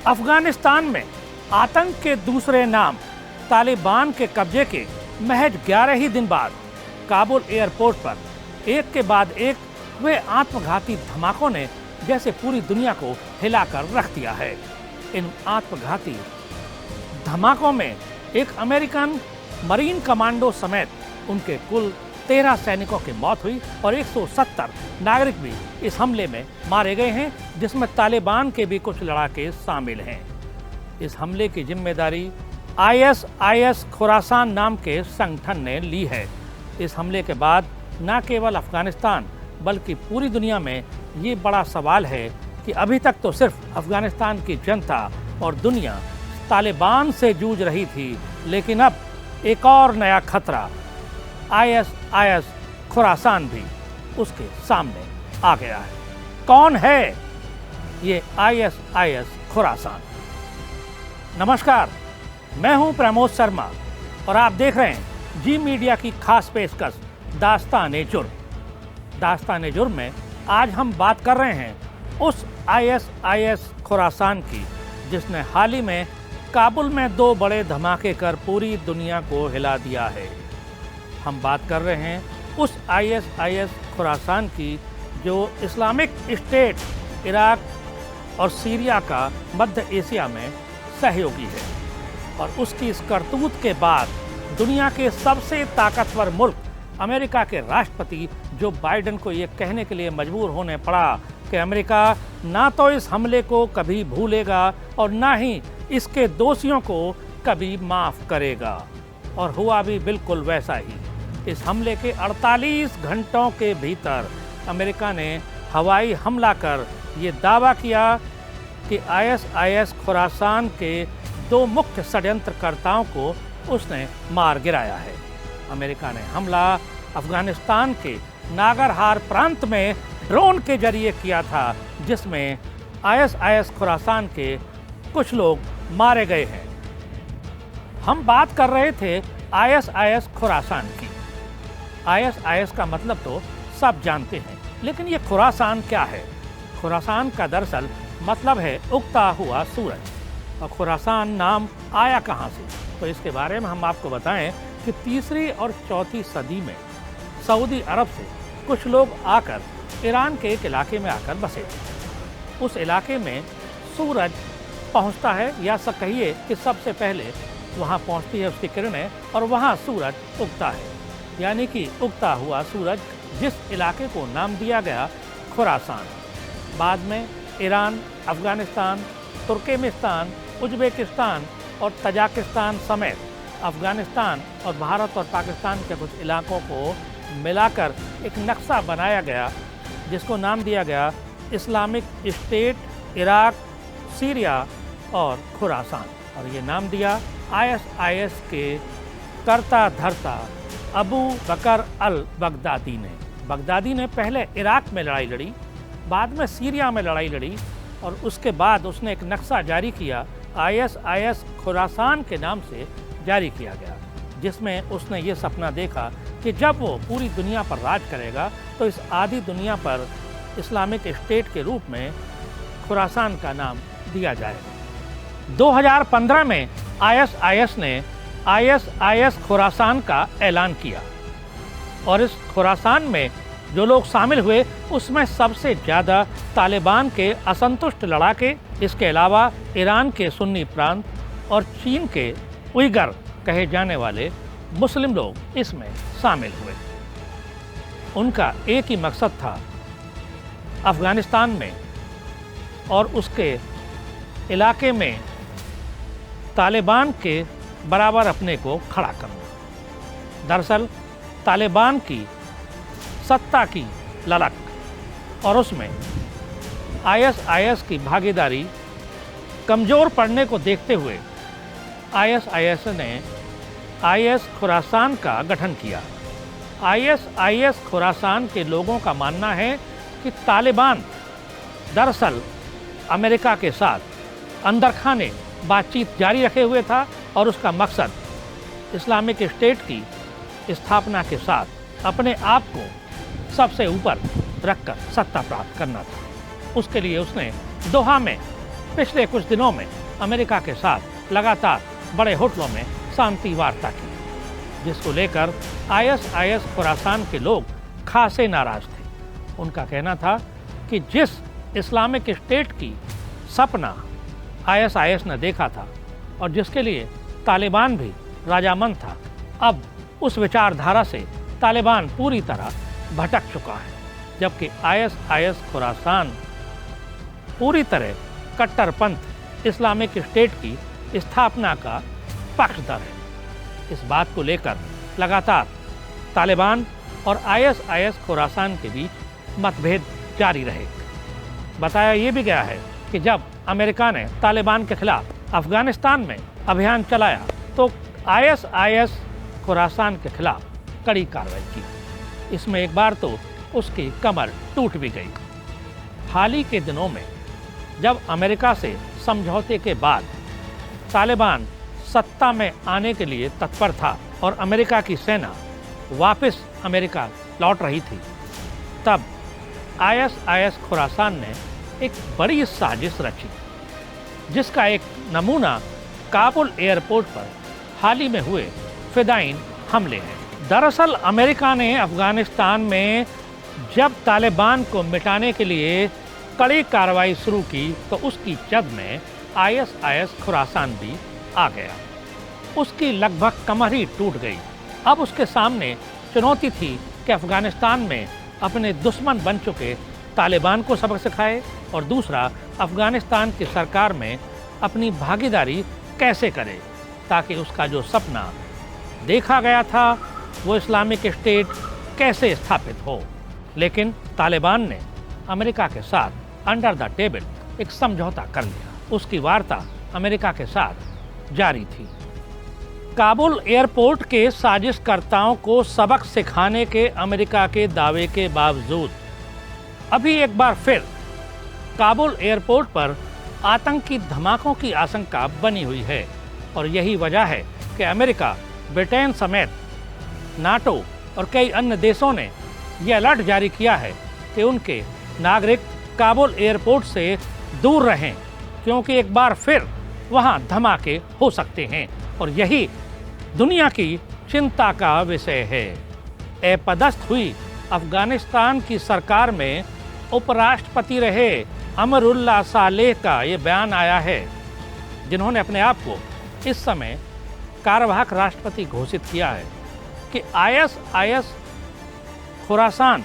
अफगानिस्तान में आतंक के दूसरे नाम तालिबान के कब्जे के महज 11 ही दिन बाद काबुल एयरपोर्ट पर एक के बाद एक हुए आत्मघाती धमाकों ने जैसे पूरी दुनिया को हिलाकर रख दिया है। इन आत्मघाती धमाकों में एक अमेरिकन मरीन कमांडो समेत उनके कुल 13 सैनिकों की मौत हुई और 170 नागरिक भी इस हमले में मारे गए हैं, जिसमें तालिबान के भी कुछ लड़ाके शामिल हैं। इस हमले की जिम्मेदारी ISIS खुरासान नाम के संगठन ने ली है। इस हमले के बाद न केवल अफगानिस्तान बल्कि पूरी दुनिया में ये बड़ा सवाल है कि अभी तक तो सिर्फ अफगानिस्तान की जनता और दुनिया तालिबान से जूझ रही थी, लेकिन अब एक और नया खतरा ISIS खुरासान भी उसके सामने आ गया है। कौन है ये ISIS खुरासान? नमस्कार, मैं हूं प्रमोद शर्मा और आप देख रहे हैं जी मीडिया की खास पेशकश दास्तान-ए-जुर्म। दास्तान-ए-जुर्म में आज हम बात कर रहे हैं उस ISIS खुरासान की जिसने हाल ही में काबुल में 2 बड़े धमाके कर पूरी दुनिया को हिला दिया है। हम बात कर रहे हैं उस ISIS खुरासान की जो इस्लामिक स्टेट इराक और सीरिया का मध्य एशिया में सहयोगी है और उसकी इस करतूत के बाद दुनिया के सबसे ताकतवर मुल्क अमेरिका के राष्ट्रपति जो बाइडेन को ये कहने के लिए मजबूर होने पड़ा कि अमेरिका ना तो इस हमले को कभी भूलेगा और ना ही इसके दोषियों को कभी माफ करेगा। और हुआ भी बिल्कुल वैसा ही। इस हमले के 48 घंटों के भीतर अमेरिका ने हवाई हमला कर ये दावा किया कि ISIS खुरासान के 2 मुख्य षड्यंत्रकर्ताओं को उसने मार गिराया है। अमेरिका ने हमला अफगानिस्तान के नागरहार प्रांत में ड्रोन के जरिए किया था, जिसमें ISIS खुरासान के कुछ लोग मारे गए हैं। हम बात कर रहे थे ISIS खुरासान की। ISIS का मतलब तो सब जानते हैं, लेकिन ये खुरासान क्या है? खुरासान का दरअसल मतलब है उगता हुआ सूरज। और खुरासान नाम आया कहाँ से? तो इसके बारे में हम आपको बताएं कि 3री और 4थी सदी में सऊदी अरब से कुछ लोग आकर ईरान के एक इलाके में आकर बसे थे। उस इलाके में सूरज पहुंचता है, या सब कहिए कि सबसे पहले वहां पहुंचती है उसकी किरणें और वहां सूरज उगता है, यानी कि उगता हुआ सूरज, जिस इलाके को नाम दिया गया खुरासान। बाद में ईरान, अफगानिस्तान, तुर्कमेनिस्तान, उज्बेकिस्तान और तजाकिस्तान समेत अफगानिस्तान और भारत और पाकिस्तान के कुछ इलाकों को मिलाकर एक नक्शा बनाया गया, जिसको नाम दिया गया इस्लामिक स्टेट इराक, सीरिया और खुरासान। और ये नाम दिया ISIS के कर्ता धर्ता अबू बकर अल बगदादी ने। बगदादी ने पहले इराक में लड़ाई लड़ी, बाद में सीरिया में लड़ाई लड़ी और उसके बाद उसने एक नक्शा जारी किया, ISIS खुरासान के नाम से जारी किया गया, जिसमें उसने ये सपना देखा कि जब वो पूरी दुनिया पर राज करेगा तो इस आधी दुनिया पर इस्लामिक स्टेट के रूप में खुरासान का नाम दिया जाएगा। 2015 में ISIS ने ISIS खुरासान का ऐलान किया और इस खुरासान में जो लोग शामिल हुए उसमें सबसे ज़्यादा तालिबान के असंतुष्ट लड़ाके, इसके अलावा ईरान के सुन्नी प्रांत और चीन के उइगर कहे जाने वाले मुस्लिम लोग इसमें शामिल हुए। उनका एक ही मकसद था, अफगानिस्तान में और उसके इलाके में तालिबान के बराबर अपने को खड़ा करना। दरअसल तालिबान की सत्ता की ललक और उसमें ISIS की भागीदारी कमज़ोर पड़ने को देखते हुए ISIS ने IS खुरासान का गठन किया। ISIS खुरासान के लोगों का मानना है कि तालिबान दरअसल अमेरिका के साथ अंदर खाने बातचीत जारी रखे हुए था और उसका मकसद इस्लामिक स्टेट की स्थापना के साथ अपने आप को सबसे ऊपर रखकर सत्ता प्राप्त करना था। उसके लिए उसने दोहा में पिछले कुछ दिनों में अमेरिका के साथ लगातार बड़े होटलों में शांति वार्ता की, जिसको लेकर आईएसआईएस खुरासान के लोग खासे नाराज थे। उनका कहना था कि जिस इस्लामिक स्टेट की सपना आईएसआईएस ने देखा था और जिसके लिए तालिबान भी राजामंद था, अब उस विचारधारा से तालिबान पूरी तरह भटक चुका है, जबकि आईएसआईएस खुरासान पूरी तरह कट्टरपंथ इस्लामिक स्टेट की स्थापना का पक्षधर है। इस बात को लेकर लगातार तालिबान और आईएसआईएस खुरासान के बीच मतभेद जारी रहे। बताया ये भी गया है कि जब अमेरिका ने तालिबान के खिलाफ अफगानिस्तान में अभियान चलाया तो आईएसआईएस खुरासान के खिलाफ कड़ी कार्रवाई की। इसमें एक बार तो उसकी कमर टूट भी गई। हाल ही के दिनों में जब अमेरिका से समझौते के बाद तालिबान सत्ता में आने के लिए तत्पर था और अमेरिका की सेना वापस अमेरिका लौट रही थी, तब आईएसआईएस खुरासान ने एक बड़ी साजिश रची, जिसका एक नमूना काबुल एयरपोर्ट पर हाल ही में हुए फिदाइन हमले हैं। दरअसल अमेरिका ने अफगानिस्तान में जब तालिबान को मिटाने के लिए कड़ी कार्रवाई शुरू की तो उसकी जद में आईएसआईएस खुरासान भी आ गया। उसकी लगभग कमर ही टूट गई। अब उसके सामने चुनौती थी कि अफगानिस्तान में अपने दुश्मन बन चुके तालिबान को सबक सिखाए और दूसरा अफगानिस्तान की सरकार में अपनी भागीदारी कैसे करे, ताकि उसका जो सपना देखा गया था वो इस्लामिक स्टेट कैसे स्थापित हो। लेकिन तालिबान ने अमेरिका के साथ अंडर द टेबल एक समझौता कर लिया। उसकी वार्ता अमेरिका के साथ जारी थी। काबुल एयरपोर्ट के साजिशकर्ताओं को सबक सिखाने के अमेरिका के दावे के बावजूद अभी एक बार फिर काबुल एयरपोर्ट पर आतंकी धमाकों की आशंका बनी हुई है और यही वजह है कि अमेरिका, ब्रिटेन समेत नाटो और कई अन्य देशों ने यह अलर्ट जारी किया है कि उनके नागरिक काबुल एयरपोर्ट से दूर रहें, क्योंकि एक बार फिर वहां धमाके हो सकते हैं और यही दुनिया की चिंता का विषय है। अपदस्थ हुई अफगानिस्तान की सरकार में उपराष्ट्रपति रहे अमरुल्लाह सालेह का ये बयान आया है, जिन्होंने अपने आप को इस समय कार्यवाहक राष्ट्रपति घोषित किया है कि आईएसआईएस खुरासान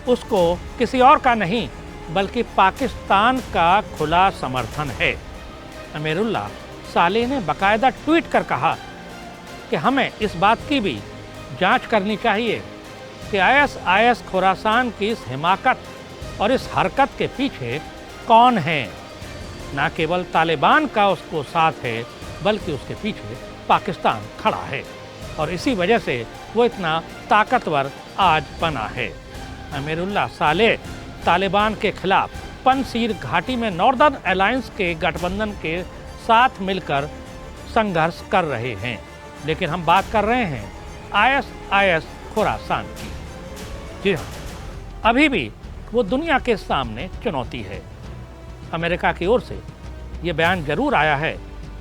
उसको किसी और का नहीं बल्कि पाकिस्तान का खुला समर्थन है। अमरुल्लाह सालेह ने बाकायदा ट्वीट कर कहा कि हमें इस बात की भी जांच करनी चाहिए कि आईएसआईएस खुरासान की इस हिमाकत और इस हरकत के पीछे कौन है। न केवल तालिबान का उसको साथ है बल्कि उसके पीछे पाकिस्तान खड़ा है और इसी वजह से वो इतना ताकतवर आज बना है। अमरुल्लाह सालेह तालिबान के खिलाफ पनसीर घाटी में नॉर्दर्न अलायंस के गठबंधन के साथ मिलकर संघर्ष कर रहे हैं, लेकिन हम बात कर रहे हैं आईएसआईएस खुरासान की। जी हाँ, अभी भी वो दुनिया के सामने चुनौती है। अमेरिका की ओर से ये बयान जरूर आया है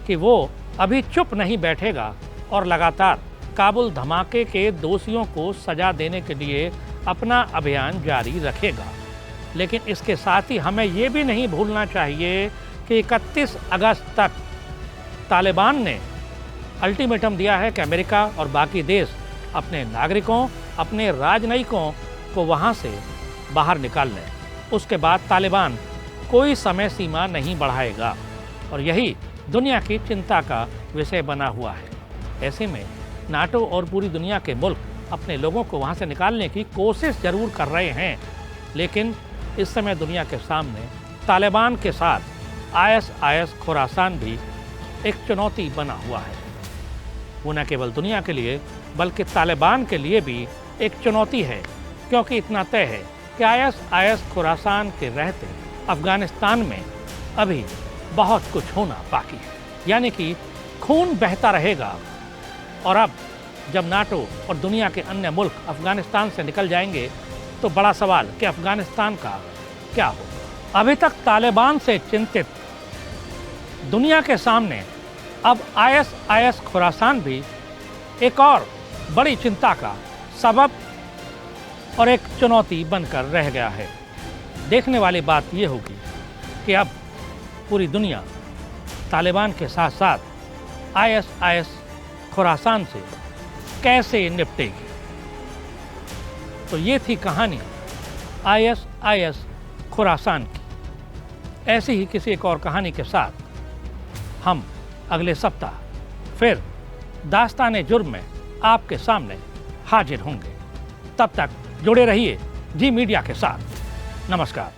कि वो अभी चुप नहीं बैठेगा और लगातार काबुल धमाके के दोषियों को सजा देने के लिए अपना अभियान जारी रखेगा। लेकिन इसके साथ ही हमें ये भी नहीं भूलना चाहिए कि 31 अगस्त तक तालिबान ने अल्टीमेटम दिया है कि अमेरिका और बाकी देश अपने नागरिकों, अपने राजनयिकों को वहाँ से बाहर निकाल लें। उसके बाद तालिबान कोई समय सीमा नहीं बढ़ाएगा और यही दुनिया की चिंता का विषय बना हुआ है। ऐसे में नाटो और पूरी दुनिया के मुल्क अपने लोगों को वहाँ से निकालने की कोशिश जरूर कर रहे हैं, लेकिन इस समय दुनिया के सामने तालिबान के साथ आईएसआईएस खुरासान भी एक चुनौती बना हुआ है। वो न केवल दुनिया के लिए बल्कि तालिबान के लिए भी एक चुनौती है, क्योंकि इतना तय है कि आईएसआईएस खुरासान के रहते अफगानिस्तान में अभी बहुत कुछ होना बाकी है, यानी कि खून बहता रहेगा। और अब जब नाटो और दुनिया के अन्य मुल्क अफगानिस्तान से निकल जाएंगे तो बड़ा सवाल कि अफगानिस्तान का क्या हो। अभी तक तालिबान से चिंतित दुनिया के सामने अब ISIS खुरासान भी एक और बड़ी चिंता का सबब और एक चुनौती बनकर रह गया है। देखने वाली बात यह होगी कि अब पूरी दुनिया तालिबान के साथ साथ ISIS खुरासान से कैसे निपटेगी। तो ये थी कहानी ISIS खुरासान की। ऐसी ही किसी एक और कहानी के साथ हम अगले सप्ताह फिर दास्ताने जुर्म में आपके सामने हाजिर होंगे। तब तक जुड़े रहिए जी मीडिया के साथ। नमस्कार।